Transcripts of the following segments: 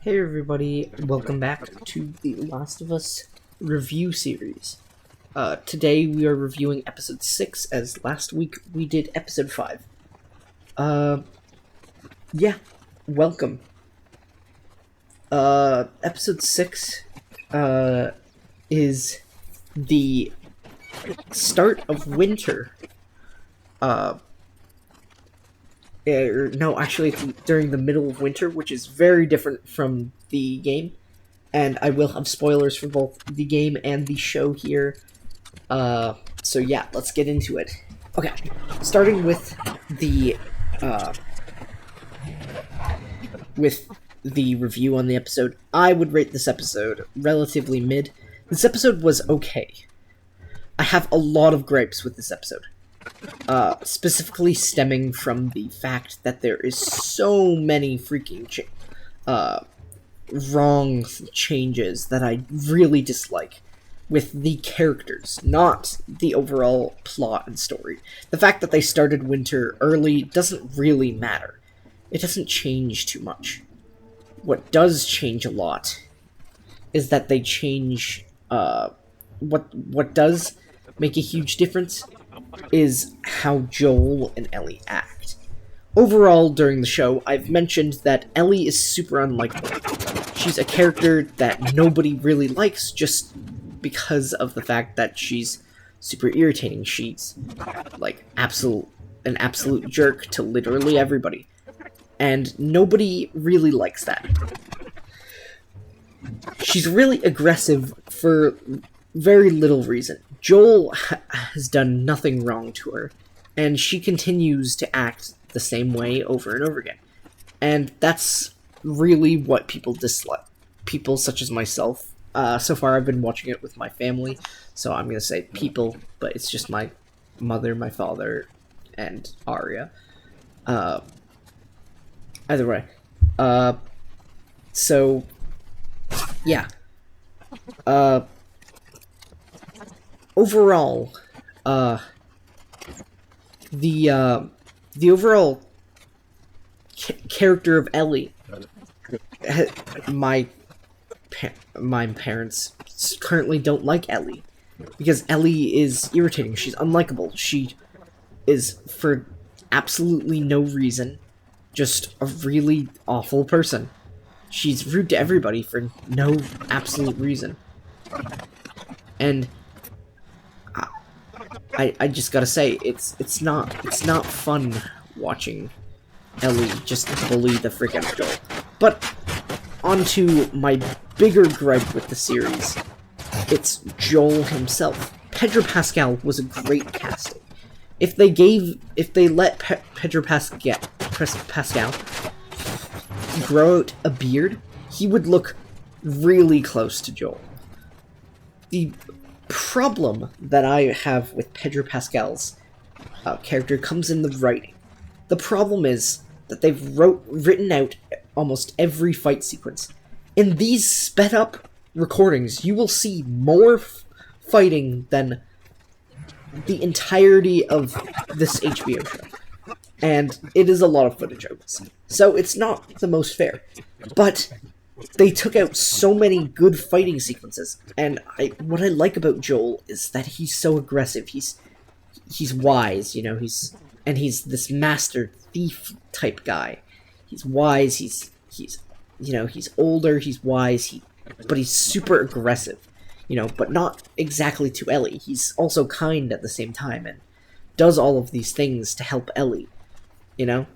Hey everybody, welcome back to the Last of Us review series. Today we are reviewing episode 6, as last week we did episode 5. Yeah, welcome. Episode 6, is the start of winter. No, actually, it's during the middle of winter, which is very different from the game. And I will have spoilers for both the game and the show here. So yeah, let's get into it. Okay, starting with the review on the episode. I would rate this episode relatively mid. This episode was okay. I have a lot of gripes with this episode. Specifically stemming from the fact that there is so many freaking wrong changes that I really dislike with the characters, not the overall plot and story. The fact that they started winter early doesn't really matter. It doesn't change too much. What does change a lot is that they change, what does make a huge difference is how Joel and Ellie act. Overall, during the show, I've mentioned that Ellie is super unlikable. She's a character that nobody really likes just because of the fact that she's super irritating. She's, like, an absolute jerk to literally everybody. And nobody really likes that. She's really aggressive for very little reason. Joel has done nothing wrong to her, and she continues to act the same way over and over again. And that's really what people dislike. People such as myself. So far I've been watching it with my family, so I'm gonna say people, but it's just my mother, my father, and Arya. Either way. So, yeah. Overall, the overall character of Ellie, my parents currently don't like Ellie because Ellie is irritating. She's unlikable. She is, for absolutely no reason, just a really awful person. She's rude to everybody for no absolute reason. And I just gotta say, it's not fun watching Ellie just bully the frick out of Joel. But onto my bigger gripe with the series, it's Joel himself. Pedro Pascal was a great casting. If they let Pedro Pascal grow out a beard, he would look really close to Joel. The problem that I have with Pedro Pascal's character comes in the writing. The problem is that they've written out almost every fight sequence. In these sped up recordings, you will see more fighting than the entirety of this HBO show. And it is a lot of footage, I would say. So it's not the most fair. But they took out so many good fighting sequences, and what I like about Joel is that he's so aggressive. He's wise, you know. He's this master thief type guy. He's wise. He's older. He's wise. But he's super aggressive, you know. But not exactly to Ellie. He's also kind at the same time, and does all of these things to help Ellie, you know,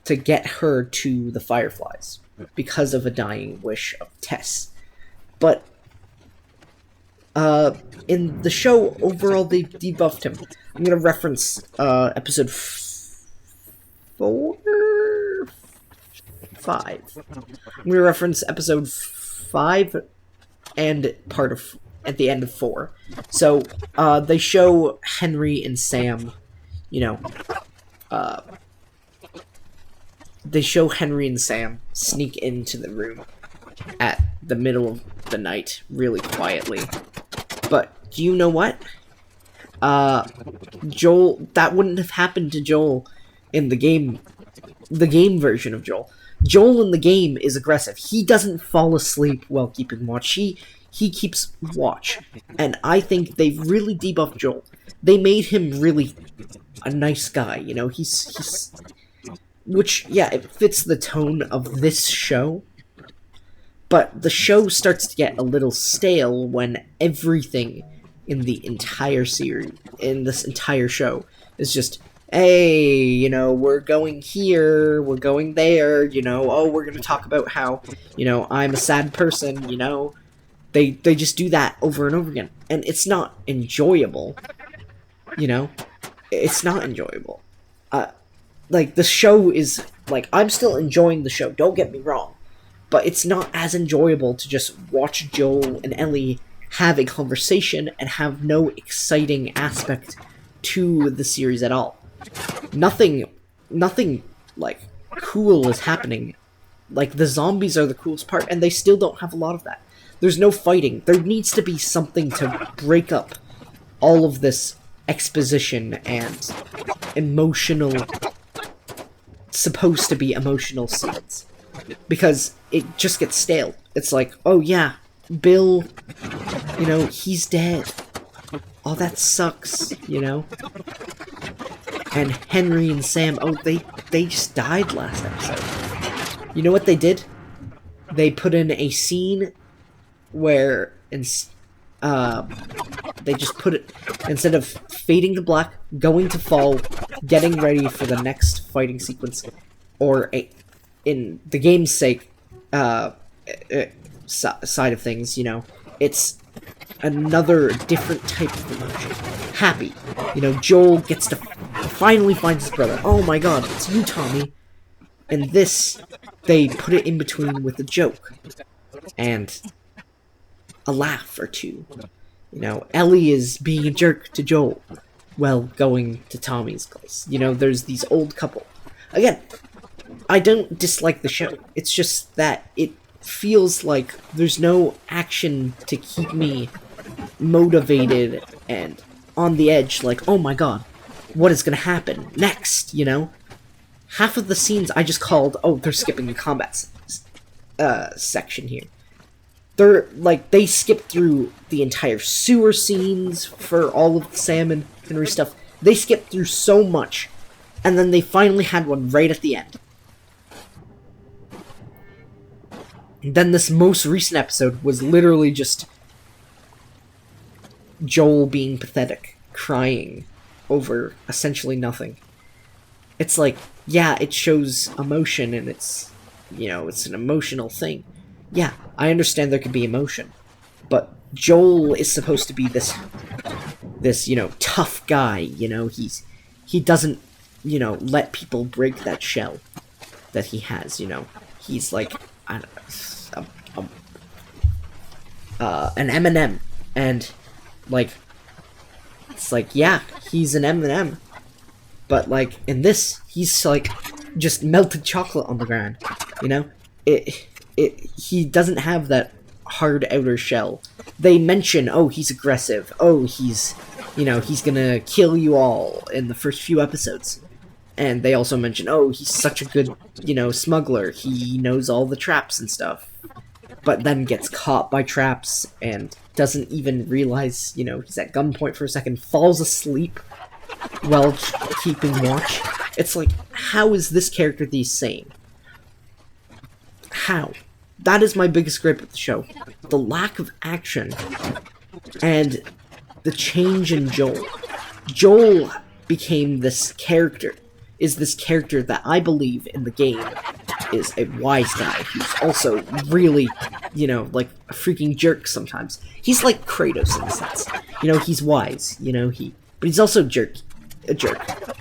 to get her to the Fireflies because of a dying wish of Tess. But in the show, overall, they debuffed him. I'm going to reference episode 5. I'm going to reference episode 5 and part of at the end of 4. So they show Henry and Sam, you know, they show Henry and Sam sneak into the room at the middle of the night, really quietly. But do you know what? Joel, that wouldn't have happened to Joel in the game version of Joel. Joel in the game is aggressive. He doesn't fall asleep while keeping watch. He keeps watch. And I think they've really debuffed Joel. They made him really a nice guy, you know? He's which, yeah, it fits the tone of this show. But the show starts to get a little stale when everything in the entire series, in this entire show, is just, hey, you know, we're going here, we're going there, you know, oh, we're gonna talk about how, you know, I'm a sad person, you know. They just do that over and over again. And it's not enjoyable, you know? It's not enjoyable. Like, the show is, like, I'm still enjoying the show, don't get me wrong. But it's not as enjoyable to just watch Joel and Ellie have a conversation and have no exciting aspect to the series at all. Nothing, like, cool is happening. Like, the zombies are the coolest part, and they still don't have a lot of that. There's no fighting. There needs to be something to break up all of this exposition and emotional, supposed to be emotional scenes. Because it just gets stale. It's like, oh yeah, Bill, you know, he's dead. Oh, that sucks, you know? And Henry and Sam, oh, they just died last episode. You know what they did? They put in a scene where, they just put it, instead of fading to black, going to fall, getting ready for the next fighting sequence, or in the game's sake, side of things, you know, it's another different type of emotion. Happy. You know, Joel gets to finally find his brother. Oh my god, it's you, Tommy. And this, they put it in between with a joke. And a laugh or two. You know, Ellie is being a jerk to Joel while going to Tommy's place. You know, there's these old couple. Again, I don't dislike the show. It's just that it feels like there's no action to keep me motivated and on the edge, like, oh my god, what is gonna happen next, you know? Half of the scenes I just called, oh, they're skipping the combat section here. They're, like, they skip through the entire sewer scenes for all of the Sam and Henry stuff. They skipped through so much, and then they finally had one right at the end. Then this most recent episode was literally just Joel being pathetic, crying over essentially nothing. It's like, yeah, it shows emotion and it's, you know, it's an emotional thing. Yeah, I understand there could be emotion, but Joel is supposed to be this, you know, tough guy, you know, he doesn't, you know, let people break that shell that he has, you know. He's like, I don't know, an M&M, and, like, it's like, yeah, he's an M&M, but, like, in this, he's, like, just melted chocolate on the ground, you know? He doesn't have that hard outer shell. They mention, oh, he's aggressive, oh, he's, you know, he's gonna kill you all in the first few episodes. And they also mention, oh, he's such a good, you know, smuggler, he knows all the traps and stuff. But then gets caught by traps and doesn't even realize, you know, he's at gunpoint for a second, falls asleep while keeping watch. It's like, how is this character the same? How? That is my biggest gripe with the show. The lack of action and the change in Joel. Joel became this character, is this character that I believe in the game is a wise guy who's also really, you know, like a freaking jerk sometimes. He's like Kratos in a sense. You know, he's wise, you know, but he's also a jerk.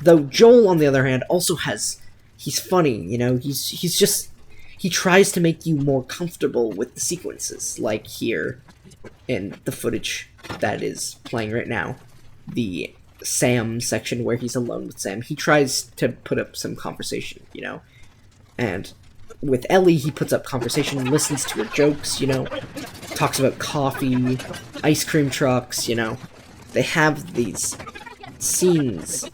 Though Joel, on the other hand, also he's funny, you know, he's just, he tries to make you more comfortable with the sequences, like here in the footage that is playing right now. The Sam section where he's alone with Sam. He tries to put up some conversation, you know. And with Ellie, he puts up conversation, listens to her jokes, you know. Talks about coffee, ice cream trucks, you know. They have these scenes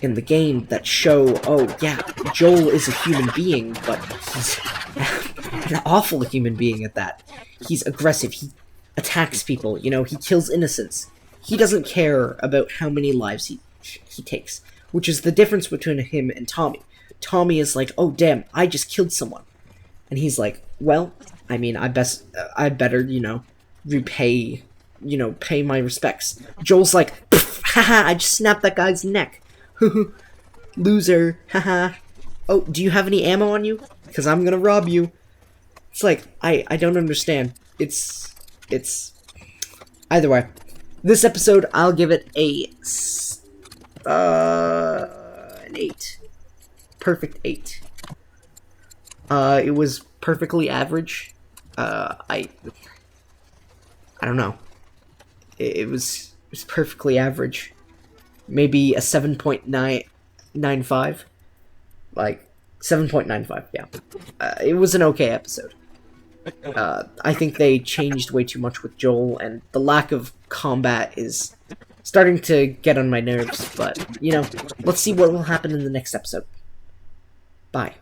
in the game that show, oh yeah, Joel is a human being, but he's an awful human being at that. He's aggressive, he attacks people, you know, he kills innocents. He doesn't care about how many lives he takes, which is the difference between him and Tommy. Tommy is like, oh damn, I just killed someone. And he's like, well, I mean, I better, you know, repay, you know, pay my respects. Joel's like, haha, I just snapped that guy's neck. Loser, haha. Oh, do you have any ammo on you? Because I'm gonna rob you. It's like, I don't understand. It's... Either way. This episode, I'll give it an 8. Perfect 8. It was perfectly average. I don't know. It was perfectly average. Maybe a 7.995. Like, 7.95, yeah. It was an okay episode. I think they changed way too much with Joel, and the lack of combat is starting to get on my nerves, but, you know, let's see what will happen in the next episode. Bye.